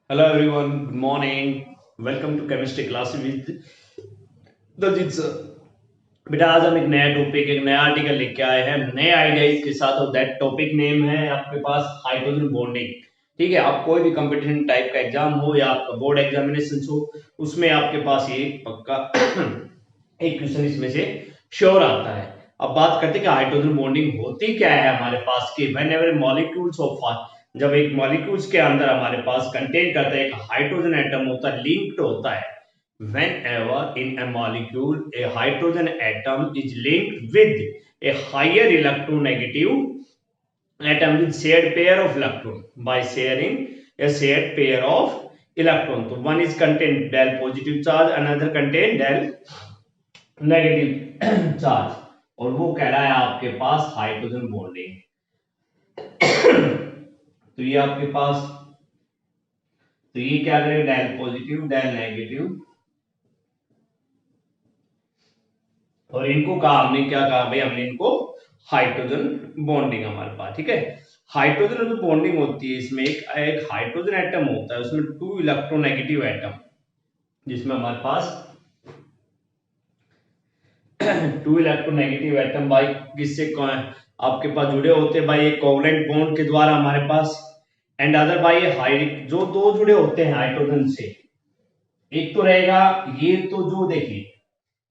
Hello everyone, good morning. Welcome to chemistry class with Daljeet sir. बेटा आज हम एक नया टॉपिक, एक नया आर्टिकल लेके आए हैं नए आइडियाज के साथ। और दैट टॉपिक नेम है आपके पास हाइड्रोजन बॉन्डिंग। ठीक है, आप कोई भी कंपटीशन टाइप का एग्जाम हो या आपका बोर्ड एग्जामिनेशन हो, उसमें आपके पास ये पक्का एक क्वेश्चन इसमें से श्योर आता है। अब बात करते हैं कि हाइड्रोजन बॉन्डिंग होती क्या है हमारे पास की। व्हेनेवर मॉलिक्यूल्स ऑफ, जब एक मॉलिक्यूल्स के अंदर हमारे पास कंटेन करता है एक हाइड्रोजन एटम होता है, लिंक्ड होता है। Whenever in a molecule a hydrogen atom is linked with a higher electronegative atom with shared pair of electron by sharing a shared pair of electron, तो one is contain del positive charge, another contain del negative charge, और वो कह रहा है आपके पास hydrogen bonding. तो ये आपके पास, तो ये क्या करेगा, डेल पॉजिटिव डेल नेगेटिव, और इनको कहा, हमने क्या कहा भाई, हमने इनको हाइड्रोजन बॉन्डिंग हमारे पास। ठीक है, हाइड्रोजन जो बॉन्डिंग होती है इसमें एक एक हाइड्रोजन एटम होता है, उसमें 2 इलेक्ट्रोनेगेटिव एटम, जिसमें हमारे पास 2 इलेक्ट्रोनेगेटिव एटम भाई किससे आपके पास जुड़े होते हैं भाई, एक कोवलेंट बॉन्ड के द्वारा हमारे पास। एंड अदर भाई हाई जो दो जुड़े होते हैं हाइड्रोजन से, एक तो रहेगा ये, तो जो देखिए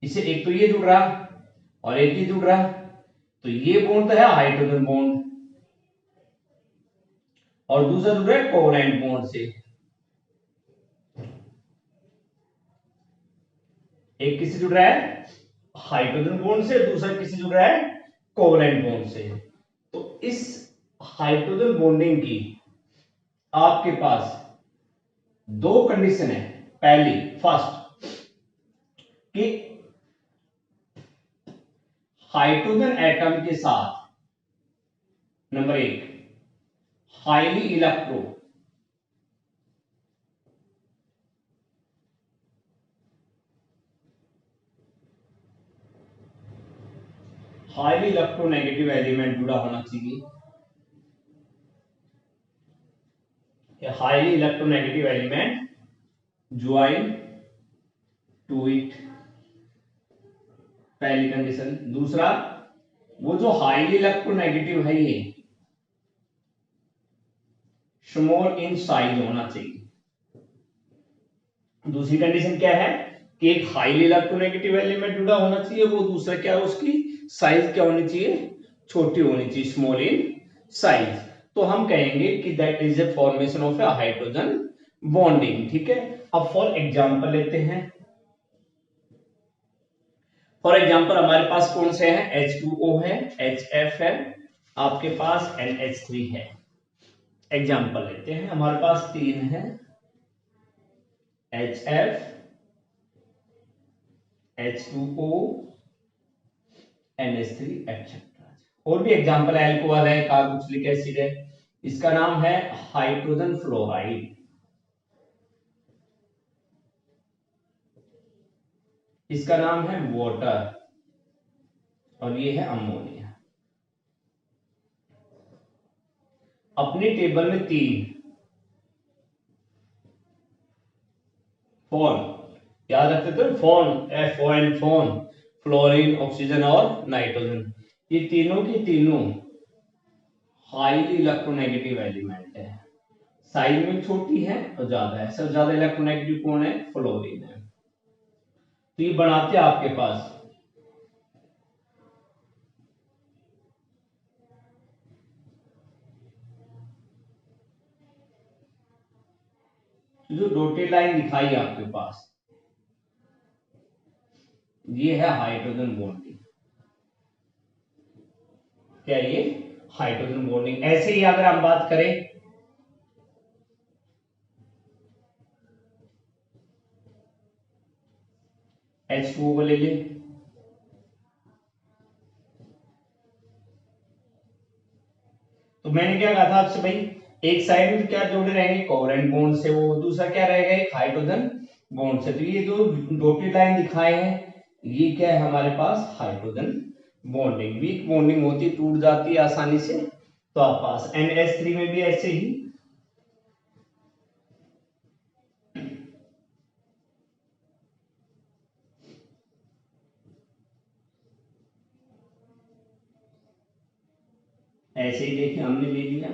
इसे, एक तो ये जुड़ रहा और एक ये जुड़ रहा, तो ये बॉन्ड तो है हाइड्रोजन बॉन्ड, और दूसरा जुड़ रहा है कोवलेंट बॉन्ड से। एक किससे जुड़ रहा है, हाइड्रोजन बॉन्ड से, दूसरा किससे जुड़ रहा है, कोवलेंट बॉन्ड से। तो इस हाइड्रोजन बॉन्डिंग की आपके पास दो कंडीशन है। पहली, फर्स्ट, कि हाइड्रोजन एटम के साथ नंबर एक, highly electro highly electronegative element जुड़ा होना चाहिए। Highly electronegative element join to it, पहली कंडीशन। दूसरा, वो जो हाईली इलेक्ट्रोनेगेटिव है ये स्मॉल इन साइज होना चाहिए। दूसरी कंडीशन क्या है कि एक हाईली इलेक्ट्रोनेगेटिव एलिमेंट जुड़ा होना चाहिए, वो दूसरा क्या है, उसकी साइज क्या होनी चाहिए, छोटी होनी चाहिए, स्मॉल इन साइज। तो हम कहेंगे कि that is a formation of A hydrogen bonding. ठीक है, अब फॉर एग्जांपल लेते हैं। फॉर एग्जांपल हमारे पास कौन से हैं, H2O है, HF है, आपके पास NH3 है। एग्जांपल लेते हैं, हमारे पास तीन है, HF, H2O, NH3 एक्सेट्रा। और भी एग्जांपल है, अल्कोहल है, कार्बोक्सिलिक एसिड है, इसका नाम है हाइड्रोजन फ्लोराइड, इसका नाम है वाटर, और ये है अमोनिया। अपनी टेबल में तीन फोन याद रखते थे, phone, FON, phone, fluorine, oxygen और नाइट्रोजन, ये तीनों की तीनों हाईली इलेक्ट्रोनेगेटिव एलिमेंट है। साइज में छोटी है और ज्यादा है, सबसे ज्यादा इलेक्ट्रोनेगेटिव कौन है, फ्लोरीन है। तो ये बनाते हैं आपके पास जो डॉटेड लाइन दिखाई है आपके पास, ये है हाइड्रोजन बॉन्डिंग। क्या ये हाइड्रोजन बॉन्डिंग। ऐसे ही अगर हम बात करें H2O को ले ले, तो मैंने क्या कहा था आपसे भाई, एक साइड में क्या जोड़े रहेंगे, कोवलेंट बॉन्ड से, वो दूसरा क्या रहेगा, एक हाइड्रोजन बॉन्ड से। तो ये जो डॉटेड लाइन दिखाए हैं, ये क्या है हमारे पास, हाइड्रोजन बॉन्डिंग। वीक बॉन्डिंग होती, टूट जाती है आसानी से। तो आप पास NH3 में भी ऐसे ही ऐसे ही देखिए हमने ले लिया,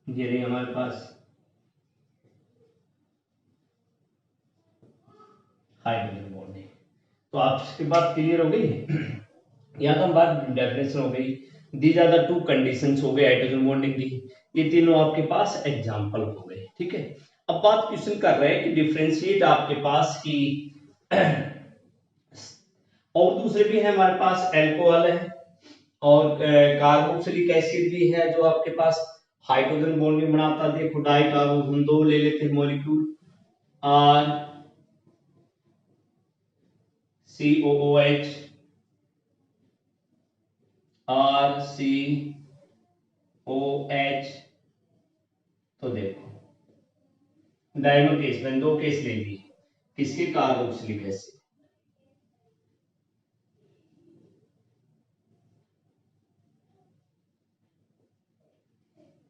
ये रही हमारे पास हाइड्रोजन बॉन्डिंग। तो आपकी बात क्लियर हो गई। यहाँ तो हम बात डेफिनेशन हो गई, these are the two conditions हो गए हाइड्रोजन बॉन्डिंग की, ये तीनों आपके पास एग्जांपल हो गए, ठीक है। अब बात क्वेश्चन कर रहे हैं कि डिफरेंशिएट आपके पास की और दूसरे भी है हमारे पास, अल्कोहल है और कार्बोक्सिलिक एसिड भी है जो आपके पास हाइड्रोजन बॉन्डिंग बनाता है। देखो डाई कार्बो, हम दो ले लेते हैं मॉलिक्यूल, आर COOH, RCOH। तो देखो डायनो केस में दो केस ले लिए, किसके, कार्बोक्सिलिक एसिड।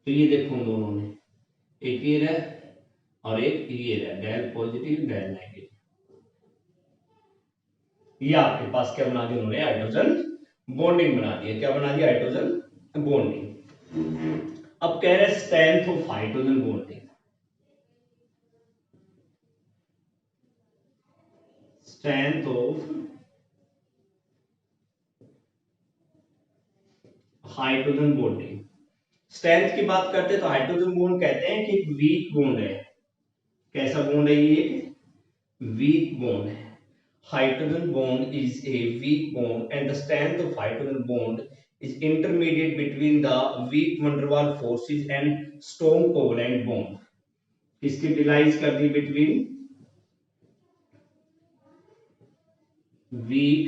तो ये देखो उन दोनों में एक ये रहा और एक ये रहा, डेल पॉजिटिव डेल नेगेटिव। ये आपके पास क्या बना दिया उन्होंने, हाइड्रोजन बॉन्डिंग बना दिया। क्या बना दिया, हाइड्रोजन बॉन्डिंग। अब कह रहे strength of hydrogen bonding, strength of hydrogen bonding. Strength की बात करते हैं तो हाइड्रोजन बॉन्ड कहते हैं कि एक वीक बॉन्ड है। कैसा बॉन्ड है ये, वीक बॉन्ड है। Hydrogen bond is a weak bond and the strength of hydrogen bond is intermediate between the weak van der Waals forces and strong covalent bond. इसकी डिलाइज कर दी between weak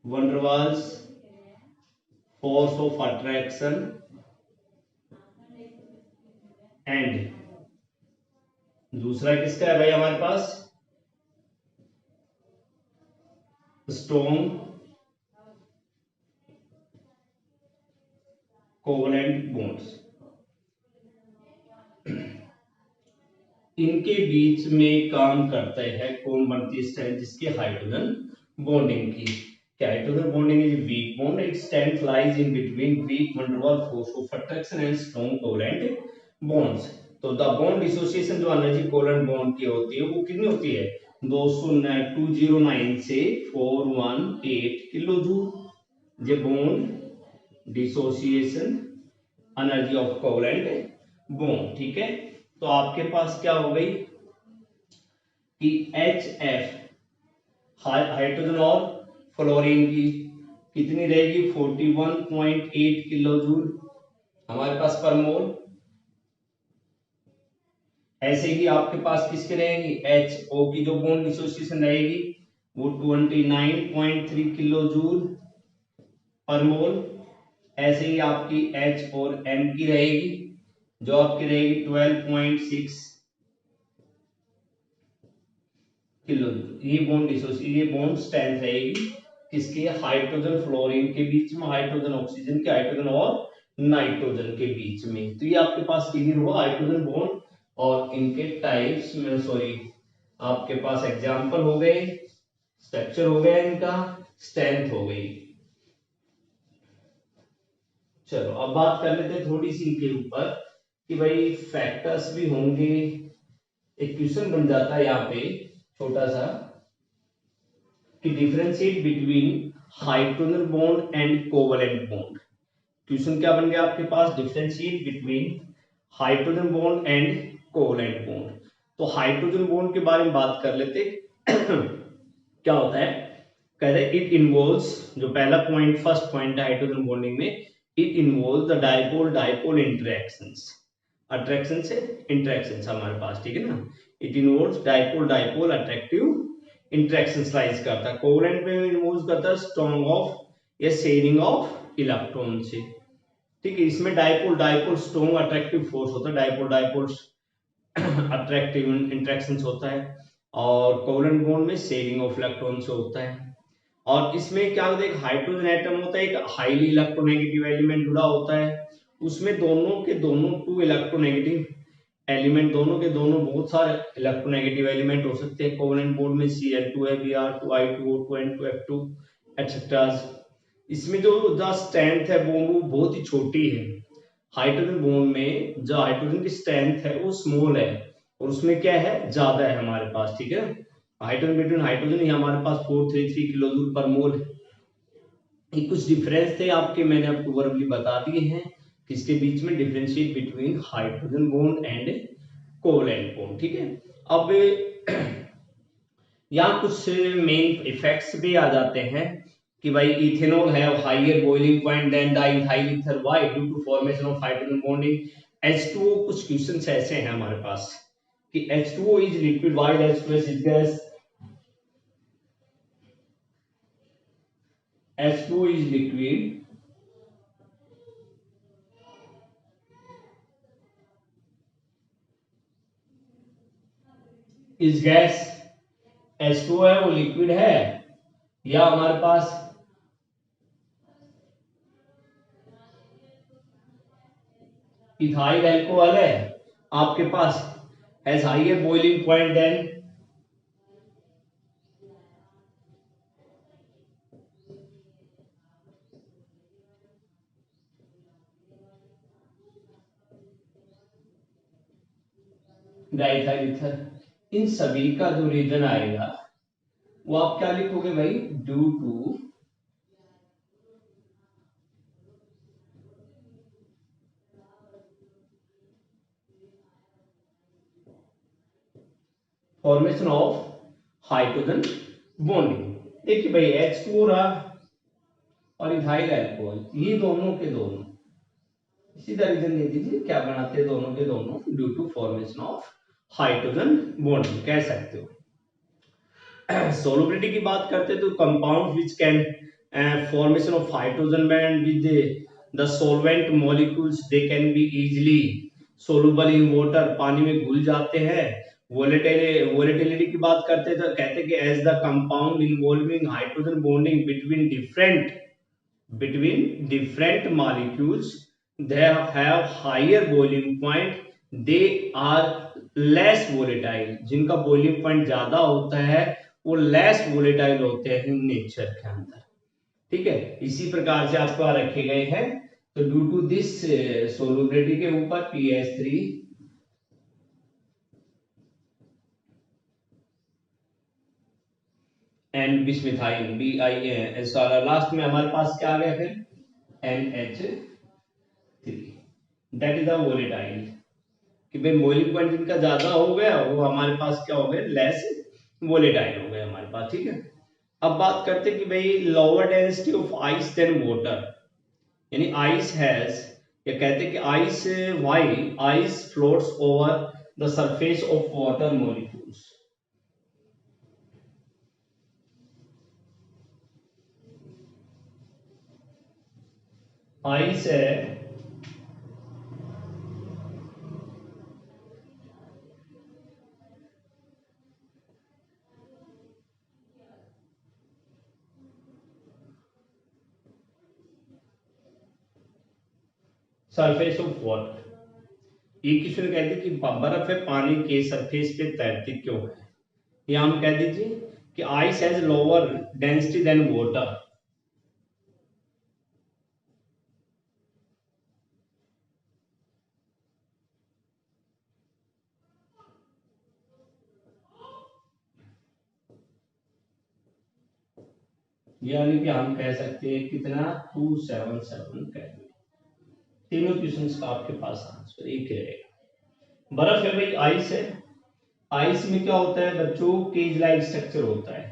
van der Waals force of attraction and दूसरा किसका है भाई हमारे पास, strong covalent bonds. इनके बीच में काम करते हैं कौन बनती है स्ट्रेंथ, जिसकी हाइड्रोजन बॉन्डिंग की। क्या hydrogen bonding is weak bond, its strength lies in between weak van der Waals force of attraction and strong covalent bonds. तो द बॉन्ड डिसोसिएशन जो एनर्जी कोवलेंट बॉन्ड की होती है वो कितनी होती है, 209 से 418 किलो जूल। ये bond dissociation energy of covalent bond, ठीक है। तो आपके पास क्या हो गई कि HF हाइड्रोजन और फ्लोरीन की कितनी रहेगी, 41.8 किलो जूल हमारे पास पर मोल। ऐसे ही आपके पास किसके रहेगी, HO की जो बॉन्ड डिसोसिएशन रहेगी वो 29.3 किलो जूल पर मोल। ऐसे ही आपकी H और M की रहेगी जो आपकी रहेगी 12.6 किलो। ये बॉन्ड ये बॉन्ड स्ट्रेंथ रहेगी किसकी, हाइड्रोजन फ्लोरीन के बीच में, हाइड्रोजन ऑक्सीजन के, हाइड्रोजन और नाइट्रोजन के बीच में। तो ये आपके पास क्लियर हुआ हाइड्रोजन बॉन्ड और इनके टाइप्स में, सॉरी आपके पास एग्जांपल हो गए, स्ट्रक्चर हो गया इनका, स्ट्रेंथ हो गई। चलो अब बात कर लेते हैं थोड़ी सी इनके ऊपर कि भाई फैक्टर्स भी होंगे। एक क्वेश्चन बन जाता है यहाँ पे छोटा सा कि differentiate between hydrogen bond and covalent bond. Question क्या बन गया आपके पास, differentiate between hydrogen bond and covalent bond. तो हाइड्रोजन बॉन्ड के बारे में बात कर लेते क्या होता है, कहते हैं इट इन्वॉल्व्स, जो पहला पॉइंट फर्स्ट पॉइंट है हाइड्रोजन बॉन्डिंग में, it involves the dipole dipole interactions. Attraction से इंटरेक्शंस हमारे पास, ठीक है ना। It involves dipole dipole attractive interactions lies करता है। कोवलेंट में इन्वॉल्व करता है स्ट्रॉन्ग ऑफ या शेयरिंग ऑफ इलेक्ट्रॉन से, ठीक है। इसमें dipole dipole strong attractive force होता है, डाइपोल डाइपोल अट्रैक्टिव इंटरेक्शंस होता है, और कोवलेंट बॉन्ड में शेयरिंग ऑफ इलेक्ट्रॉन से होता है। और इसमें क्या होता है, एक हाइड्रोजन एटम होता है, एक हाईली इलेक्ट्रोनेगेटिव एलिमेंट जुड़ा होता है, उसमें दोनों के दोनों टू इलेक्ट्रोनेगेटिव एलिमेंट दोनों के दोनों बहुत सारे इलेक्ट्रोनेगेटिव एलिमेंट हो सकते हैं कोवेलेंट बॉन्ड में, Cl2 है, Br2, I2O2, N2F2 एक्सेट्रा। इसमें जो द स्ट्रेंथ है वो बहुत ही छोटी है। हाइड्रोजन बॉन्ड में जो हाइड्रोजन की स्ट्रेंथ है वो स्मॉल है और उसमें क्या है ज्यादा है हमारे पास, ठीक है। हाइड्रोजन बिटवीन हाइड्रोजन ही हमारे पास 433 किलो जूल पर मोल है। ये कुछ डिफरेंस थे आपके, मैंने आपको वर्बली बता दिए हैं किसके बीच में, differentiate between hydrogen bond and covalent bond, ठीक है। अब यहाँ कुछ मेन इफेक्ट्स भी आ जाते हैं कि भाई ethanol have higher boiling point than the ethyl ether, why? Due to formation of hydrogen bonding H2O। कुछ क्वेश्चंस ऐसे हैं हमारे पास कि H2O is liquid while H2S is gas, H2O is liquid is gas, H2O है वो liquid है, या हमारे पास इथाइल अल्कोहल है आपके पास, has higher boiling point than diethyl ether. इन सभी का जो रीजन आएगा वो आप क्या लिखोगे भाई? Due to formation of hydrogen bonding. देखिए भाई H2O रहा और इथाइल अल्कोहल, ये दोनों के दोनों सीधा रीजन दे दीजिए क्या बनाते हैं दोनों के दोनों, due to formation of hydrogen bonding कह सकते हो। सोलबिलिटी की बात करते हैं तो compound which can formation of hydrogen bond with the solvent molecules, they can be easily soluble in water, पानी में घुल जाते हैं। वोलेटिलिटी की बात करते हैं तो कहते हैं कि as the compound involving hydrogen bonding between different molecules they have higher boiling point, they are less volatile, जिनका boiling point ज्यादा होता है वो less volatile होते हैं नेचर के अंदर, ठीक है। इसी प्रकार से आपको रखे गए हैं। तो ड्यू टू दिस सोलुबिलिटी के ऊपर pH3 एंड बिस्मिथाइन BI लास्ट में हमारे पास क्या आ गया फिर NH3, that is the volatile, कि भाई बॉइलिंग पॉइंट जिनका ज्यादा हो गया वो हमारे पास क्या हो गए, लेस वोलेटाइल हो गए हमारे पास, ठीक है। अब बात करते कि भाई lower density of ice than water, यानी आइस हैज, या कहते हैं कि ice why ice floats over the surface of water molecules. Ice है सरफेस ऑफ वाटर, ये किसी ने कहते कि बर्फ है पानी के सरफेस पे तैरती क्यों है, या हम कह दीजिए कि ice has lower density than water. यानी कि हम कह सकते हैं कितना 277 केल्विन। तीनों क्वेश्चंस का आपके पास आंसर एक रहेगा। बर्फ है भाई, आइस है, आइस में क्या होता है बच्चों, केज लाइक स्ट्रक्चर होता है।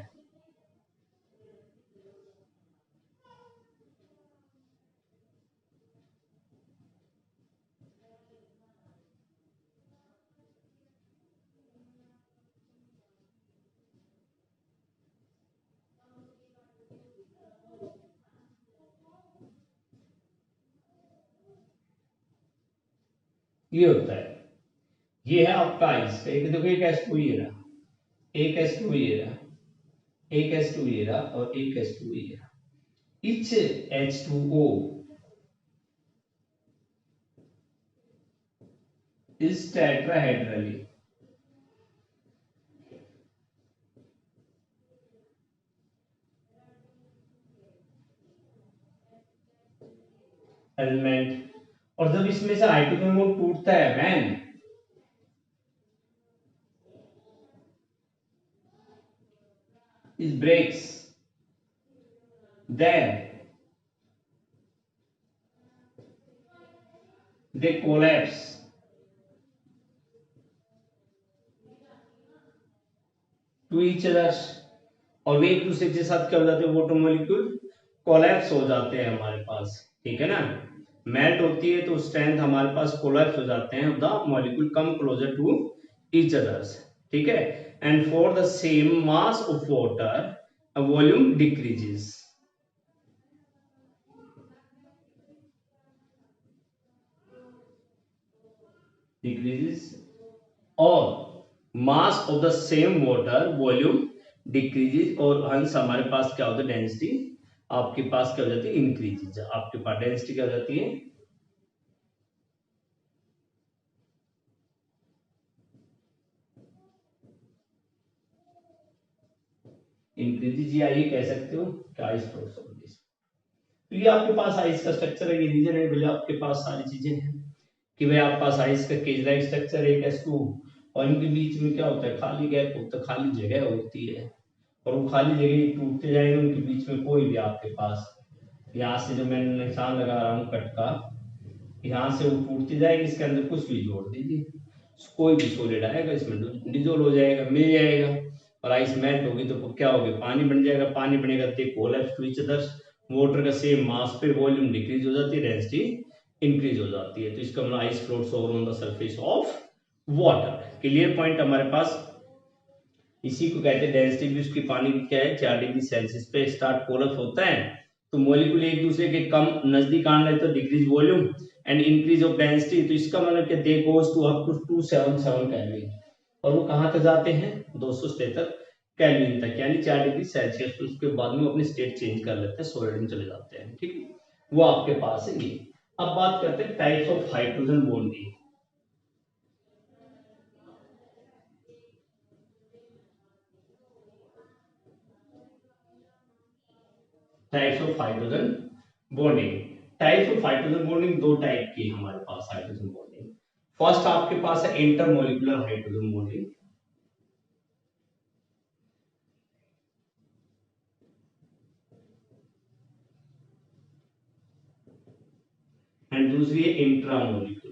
ये होता है, ये है आपका आइस का। एक देखो एक H2 ये रहा, एक H2 ये रहा, एक H2 ये रहा और एक H2 ये रहा। each H2O is tetrahedrally. Element, और जब इसमें से हाइड्रोजन बॉन्ड टूटता है when it breaks, then they collapse to each other, और वे एक दूसरे के साथ क्या हो जाते हैं, वाटर मॉलिक्यूल कोलैप्स हो जाते हैं हमारे पास, ठीक है ना। मेल्ट होती है तो स्ट्रेंथ हमारे पास कोलैप्स हो जाते हैं, the molecule come closer to each others, ठीक है। And for the same mass of water volume decreases, और mass of the same water volume decreases, और हंस हमारे पास क्या होता है, डेंसिटी आपके पास क्या हो जाती है, इंक्रीजेज। आपके पास डेंसिटी क्या हो जाती है, इंक्रीजेज, या ये कह सकते हो कि आइस फ्लोट्स ऑन दिस। तो ये आपके पास आइस का स्ट्रक्चर है, ये रीजन है भैया आपके पास सारी चीजें हैं कि भाई आपके पास आइस का केज लाइक स्ट्रक्चर है, S2, और इनके बीच में क्या होता है, खाली गैप होता है, खाली जगह होती है, और वो खाली जगह टूटते जाएंगे, उनके बीच में कोई भी आपके पास, यहाँ से जो मैं निशान लगा रहा हूँ कट का, यहाँ से वो टूटते जाएंगे, इसके अंदर कुछ भी जोड़ दीजिए, कोई भी सॉलिड आएगा इसमें डिजोल्व हो जाएगा, मिल जाएगा, और आइस मेल्ट होगी तो क्या होगी, पानी बन जाएगा, पानी बनेगा तो collapse to each other, water का सेम मास पे वॉल्यूम डिक्रीज हो जाती है, डेंसिटी इंक्रीज हो जाती है, तो इसका मतलब ice floats over on the surface of water. Clear point हमारे पास, इसी को कहते हैं डेंसिटी भी उसकी पानी की क्या है, 4 डिग्री सेल्सियस पे स्टार्ट कोलैप्स होता है, तो मॉलिक्यूल एक दूसरे के कम नजदीक आने लगते, तो decrease volume and increase of density, तो इसका मतलब क्या, they goes to up to 277 kelvin, और वो कहां तक जाते हैं, 277 केल्विन तक, यानी 4 डिग्री सेल्सियस, तो उसके बाद में अपनी स्टेट चेंज कर लेते हैं, सॉलिड में चले जाते हैं, ठीक है, वो आपके पास है ये। अब बात करते हैं types of hydrogen bonding. Types of hydrogen bonding, types of hydrogen bonding दो टाइप की हमारे पास हाइड्रोजन बॉन्डिंग। फर्स्ट आपके पास है इंटरमोलिकुलर हाइड्रोजन बॉन्डिंग, एंड दूसरी है इंट्रामोलिकुलर।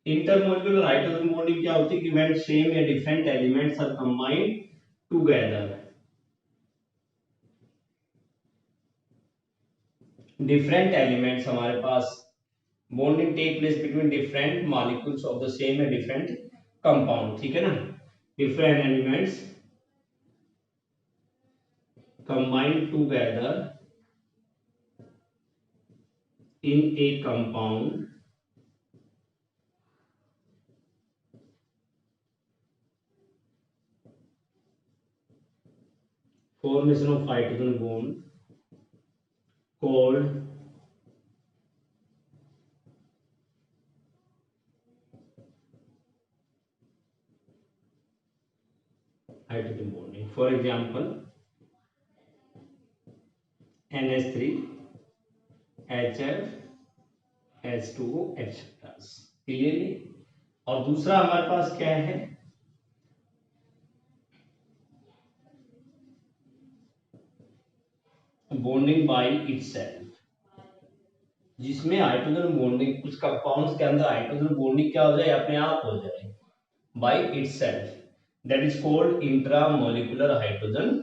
इंटरमोलिकुलर हाइड्रोजन बॉन्डिंग क्या होती है कि व्हेन सेम या different elements are combined together, different elements हमारे पास bonding take place between different molecules of the same या डिफरेंट कंपाउंड, ठीक है ना, different elements combined together in a compound formation of hydrogen bond called hydrogen bonding. For example, NH3 HF H2O etc. Clearly. और दूसरा हमारे पास क्या है, bonding by itself, जिसमें हाइड्रोजन बॉन्डिंग कुछ कंपाउंड्स के अंदर हाइड्रोजन बॉन्डिंग क्या हो जाए, अपने आप हो जाए by itself, that is called intramolecular hydrogen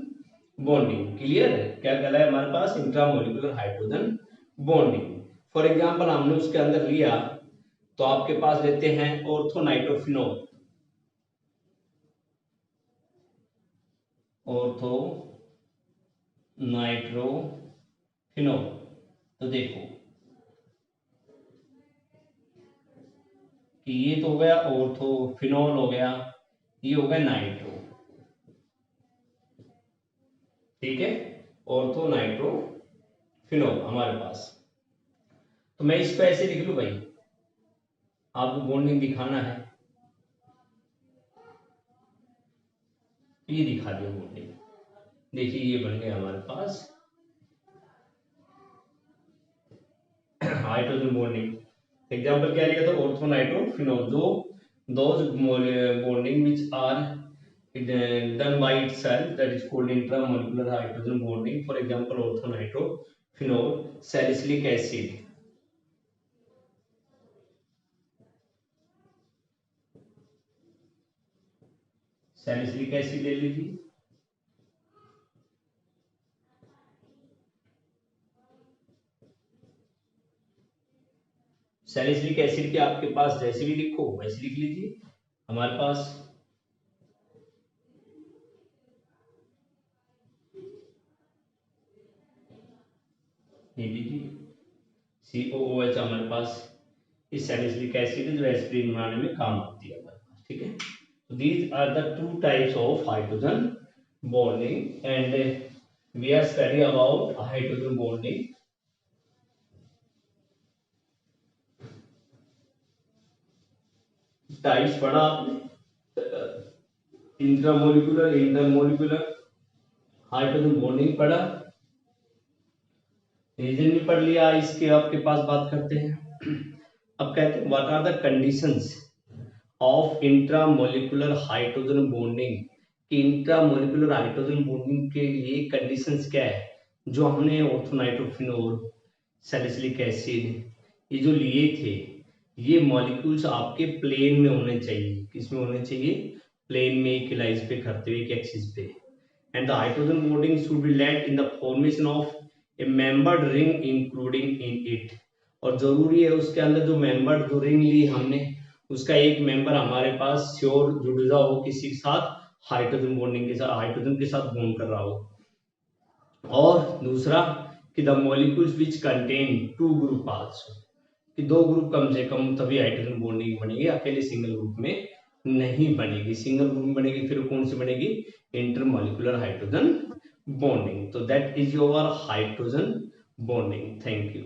bonding. Clear है, क्या कहला है हमारे पास, intramolecular hydrogen bonding. For example हमने उसके अंदर लिया तो आपके पास लेते हैं ऑर्थोनाइट्रोफिनोल, ऑर्थो नाइट्रोफिनोल, तो देखो कि ये तो हो गया ऑर्थोफिनॉल हो गया, ये हो गया नाइट्रो, ठीक है, ऑर्थो नाइट्रोफिनॉल हमारे पास। तो मैं इसको ऐसे लिख लूं भाई, आपको बॉन्डिंग दिखाना है, ये दिखा दिया बॉन्डिंग। देखिए ये बन गया हमारे पास हाइड्रोजन बॉन्डिंग। एग्जांपल क्या लिया था, ऑर्थो नाइट्रोफिनॉल, जो those bonding which are done by itself, that is called intramolecular hydrogen bonding. For example, ortho nitrophenol, salicylic acid, salicylic acid ले लीजिए, सैलिसिलिक एसिड के आपके पास जैसे भी लिखो वैसे लिख लीजिए। हमारे पास ये लीजिए COOH, हमारे पास इस सैलिसिलिक एसिड जो एस्पिरिन बनाने में काम आती है हमारे पास, ठीक है। So these are the two types of hydrogen bonding, and we are studying about hydrogen bonding. Types पढ़ा आपने, इंट्रामोलिकुलर, इंटरमोलिकुलर, हाइड्रोजन बॉन्डिंग पढ़ा, रीजन भी पढ़ लिया। इसके आपके पास बात करते हैं, अब कहते हैं what are the conditions of intramolecular hydrogen bonding, कि इंट्रामोलिकुलर हाइड्रोजन बॉन्डिंग के लिए कंडीशंस क्या है, जो हमने ऑर्थोनाइट्रोफिनोल, सैलिसिलिक एसिड ये जो लिए थे, ये मॉलिक्यूल्स आपके प्लेन में होने चाहिए। किस में होने चाहिए, प्लेन में, एक लाइंस पे करते हुए, एक एक्सिस पे। And the hydrogen bonding should be led in the formation of a membered ring including in it, और जरूरी है उसके अंदर जो मेंबर्ड जो रिंग ली हमने, उसका एक मेंबर हमारे पास श्योर जुड़ रहा हो किसी के साथ, हाइड्रोजन बॉन्डिंग के साथ, हाइड्रोजन के साथ बॉन्ड कर रहा हो। और दूसरा कि the molecules which contain two group also, कि दो ग्रुप कम से कम, तभी हाइड्रोजन बॉन्डिंग बनेगी, अकेले सिंगल ग्रुप में नहीं बनेगी। सिंगल ग्रुप में बनेगी फिर कौन सी बनेगी, इंटरमॉलिक्यूलर हाइड्रोजन बॉन्डिंग। तो that is your hydrogen bonding. Thank you.